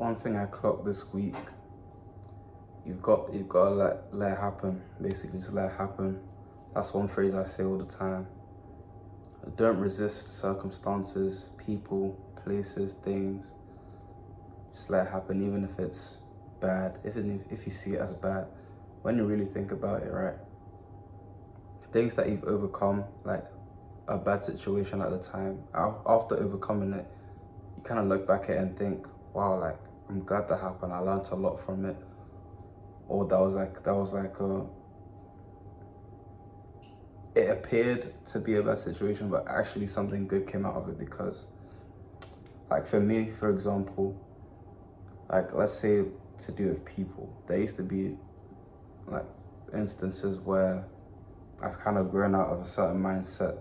one thing I clocked this week. You've got to let it happen. Basically, just let it happen. That's one phrase I say all the time. Don't resist circumstances, people, places, things. Just let it happen, even if it's bad. If you see it as bad, when you really think about it, right? Things that you've overcome, like a bad situation at the time, after overcoming it, you kind of look back at it and think, wow, like I'm glad that happened. I learned a lot from it. Or that was like it appeared to be a bad situation, but actually something good came out of it. Because, like, for me, for example, like, let's say to do with people, there used to be like instances where I've kind of grown out of a certain mindset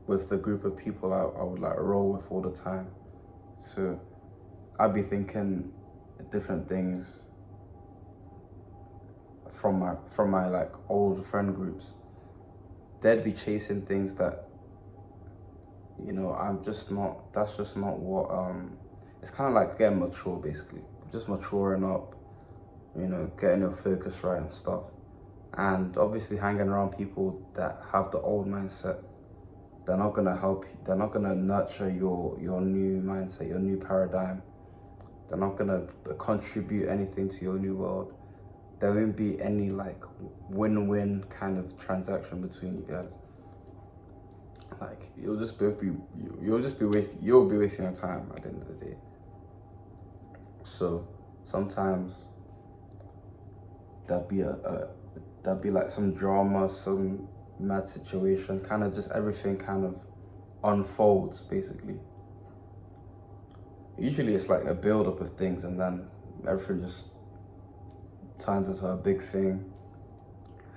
with the group of people I would like roll with all the time. So I'd be thinking different things from my like old friend groups. They'd be chasing things that, you know, that's just not what, it's kind of like getting mature, basically. Just maturing up, you know, getting your focus right and stuff. And obviously hanging around people that have the old mindset, they're not gonna help you. They're not gonna nurture your new mindset, your new paradigm. They're not gonna contribute anything to your new world. There won't be any like win-win kind of transaction between you guys. Like you'll be wasting your time at the end of the day. So sometimes there'll be like some drama, some mad situation, kind of just everything kind of unfolds basically. Usually it's like a build up of things and then everything just turns into a big thing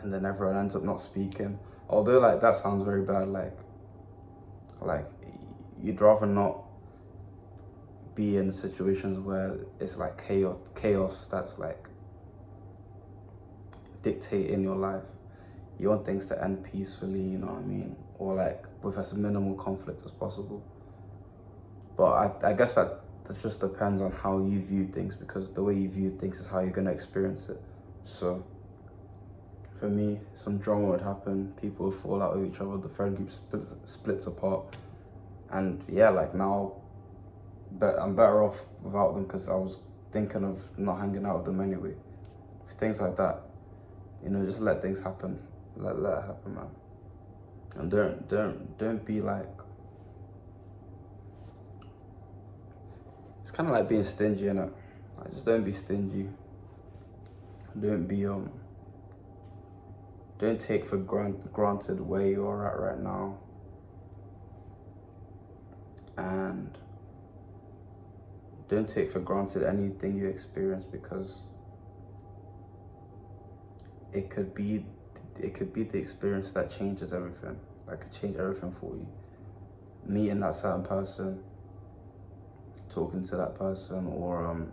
and then everyone ends up not speaking. Although like that sounds very bad, like you'd rather not be in situations where it's like chaos that's like dictating your life. You want things to end peacefully, you know what I mean? Or like with as minimal conflict as possible. But I guess that just depends on how you view things, because the way you view things is how you're gonna experience it. So for me, some drama would happen, people would fall out with each other, the friend group splits apart. And yeah, like now, I'm better off without them because I was thinking of not hanging out with them anyway. So things like that, you know, just let things happen. Let it happen, man. And don't be like, it's kind of like being stingy, innit? Like, just don't be stingy. Don't take for granted where you are at right now. And don't take for granted anything you experience, because it could be the experience that changes everything. That could change everything for you. Meeting that certain person, talking to that person, or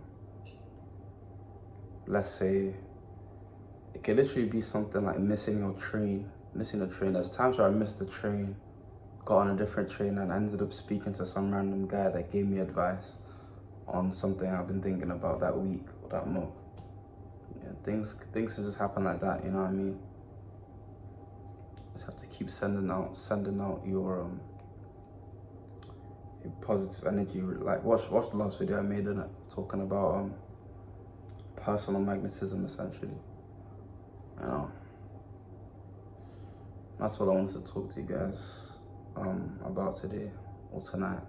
let's say it could literally be something like missing a train. There's times where I missed the train, got on a different train, and ended up speaking to some random guy that gave me advice on something I've been thinking about that week or that month. Yeah, things can just happen like that, you know what I mean? Just have to keep sending out your positive energy. Like watch the last video I made in it, talking about personal magnetism, essentially. You know, that's what I wanted to talk to you guys about today or tonight.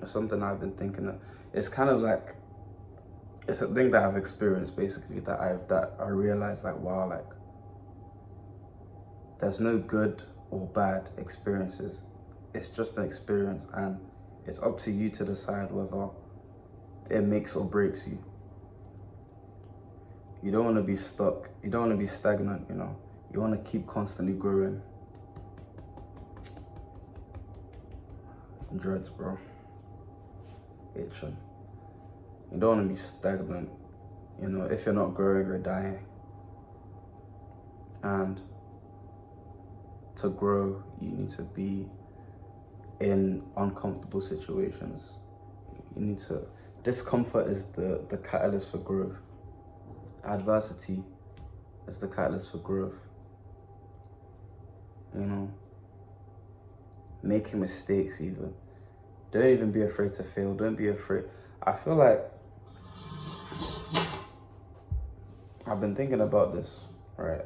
It's something I've been thinking of. It's kind of like, it's a thing that I've experienced basically, that I realized, like, wow, like there's no good or bad experiences. It's just an experience, and it's up to you to decide whether it makes or breaks you. You don't want to be stuck. You don't want to be stagnant, you know. You want to keep constantly growing. Dreads, bro. Itching. You don't want to be stagnant. You know, if you're not growing, you're dying. And to grow, you need to be in uncomfortable situations. You need to, discomfort is the catalyst for growth. Adversity is the catalyst for growth. You know, making mistakes even. Don't even be afraid to fail. Don't be afraid. I feel like I've been thinking about this, right?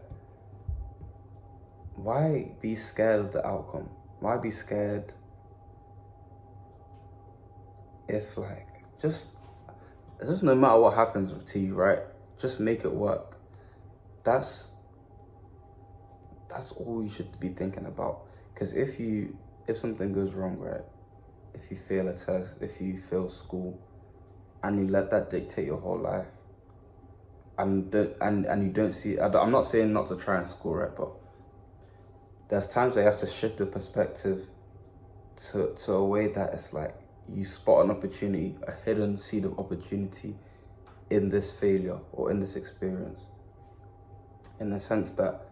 Why be scared of the outcome? Why be scared if just no matter what happens to you, right? Just make it work. That's all you should be thinking about. Because if something goes wrong, right? If you fail a test, if you fail school, and you let that dictate your whole life, and you don't see, I'm not saying not to try in school, right? But there's times that you have to shift the perspective to a way that it's like you spot an opportunity, a hidden seed of opportunity in this failure or in this experience. In the sense that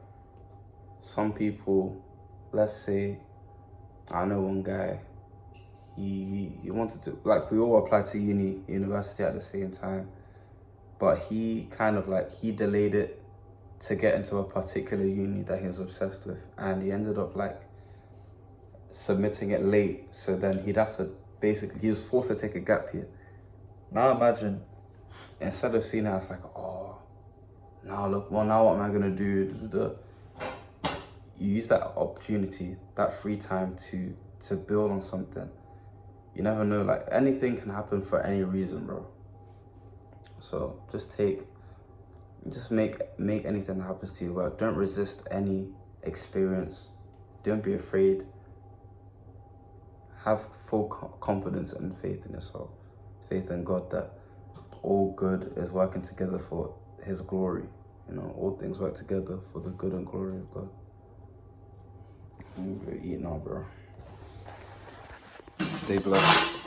some people, let's say, I know one guy, he wanted to, like, we all applied to university at the same time, but he kind of he delayed it to get into a particular uni that he was obsessed with, and he ended up submitting it late, so then he'd have to he was forced to take a gap year. Now imagine, instead of seeing it as oh, now look, well, now what am I gonna do? You use that opportunity, that free time to build on something. You never know, anything can happen for any reason, bro. So just make anything that happens to you work. Don't resist any experience. Don't be afraid. Have full confidence and faith in yourself. Faith in God that all good is working together for His glory. You know, all things work together for the good and glory of God. I'm gonna eat now, bro. Stay blessed.